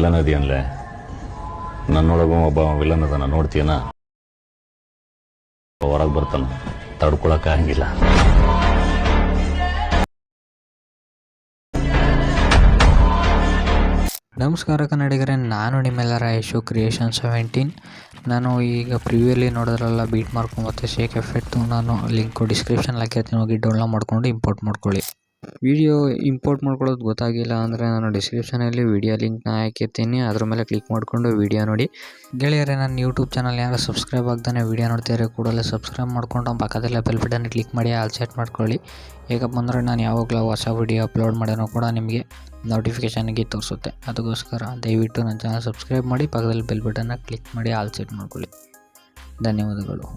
Villain ಅದಿಯನ್ಲೆ, ನನ್ನೊಳಗೂ ಒಬ್ಬ villain ಅದನ್ನ ನೋಡ್ತೀಯನ, ಹೊರಗೆ ಬರ್ತಾನ, ತಡ್ಕೊಳಕ್ಕಾಗಿಲ್ಲ. ನಮಸ್ಕಾರ ಕನ್ನಡಿಗರೇ, ನಾನು ನಿಮ್ಮೆಲ್ಲರ ಯಶು ಕ್ರಿಯೇಷನ್ 17. ನಾನು ಈಗ ಪ್ರಿವ್ಯೂಲಿ ನೋಡೋದ್ರಲ್ಲ ಬೀಟ್ ಮಾರ್ಕು ಮತ್ತು ಶೇಕ್ ಎಫೆಕ್ಟು, ನಾನು ಲಿಂಕು ಡಿಸ್ಕ್ರಿಪ್ಷನ್ ಹಾಕಿರ್ತೀನಿ, ಹೋಗಿ ಡೌನ್ಲೋಡ್ ಮಾಡ್ಕೊಂಡು ಇಂಪೋರ್ಟ್ ಮಾಡ್ಕೊಳ್ಳಿ. ವಿಡಿಯೋ ಇಂಪೋರ್ಟ್ ಮಾಡ್ಕೊಳ್ಳೋದು ಗೊತ್ತಾಗಿಲ್ಲ ಅಂದರೆ ನಾನು ಡಿಸ್ಕ್ರಿಪ್ಷನಲ್ಲಿ ವಿಡಿಯೋ ಲಿಂಕ್ನ ಹಾಕಿರ್ತೀನಿ, ಅದ್ರ ಮೇಲೆ ಕ್ಲಿಕ್ ಮಾಡಿಕೊಂಡು ವಿಡಿಯೋ ನೋಡಿ. ಗೆಳೆಯರೇ, ನನ್ನ ಯೂಟ್ಯೂಬ್ ಚಾನಲ್ ಯಾರು ಸಬ್ಸ್ಕ್ರೈಬ್ ಆಗ್ತಾನೆ ವಿಡಿಯೋ ನೋಡ್ತಿದ್ದಾರೆ ಕೂಡಲೇ ಸಬ್ಸ್ಕ್ರೈಬ್ ಮಾಡ್ಕೊಂಡು ಪಕ್ಕದಲ್ಲೇ ಬೆಲ್ ಬಟನ್ ಕ್ಲಿಕ್ ಮಾಡಿ ಆಲ್ ಸೆಟ್ ಮಾಡ್ಕೊಳ್ಳಿ. ಹೇಗಪ್ಪ ಅಂದರೆ ನಾನು ಯಾವಾಗಲೂ ಹೊಸ ವಿಡಿಯೋ ಅಪ್ಲೋಡ್ ಮಾಡೋಣ ಕೂಡ ನಿಮಗೆ ನೋಟಿಫಿಕೇಷನ್ಗೆ ತೋರಿಸುತ್ತೆ. ಅದಕ್ಕೋಸ್ಕರ ದಯವಿಟ್ಟು ನನ್ನ ಚಾನಲ್ ಸಬ್ಸ್ಕ್ರೈಬ್ ಮಾಡಿ, ಪಕ್ಕದಲ್ಲಿ ಬೆಲ್ ಬಟನ್ನ ಕ್ಲಿಕ್ ಮಾಡಿ ಆಲ್ ಸೆಟ್ ಮಾಡ್ಕೊಳ್ಳಿ. ಧನ್ಯವಾದಗಳು.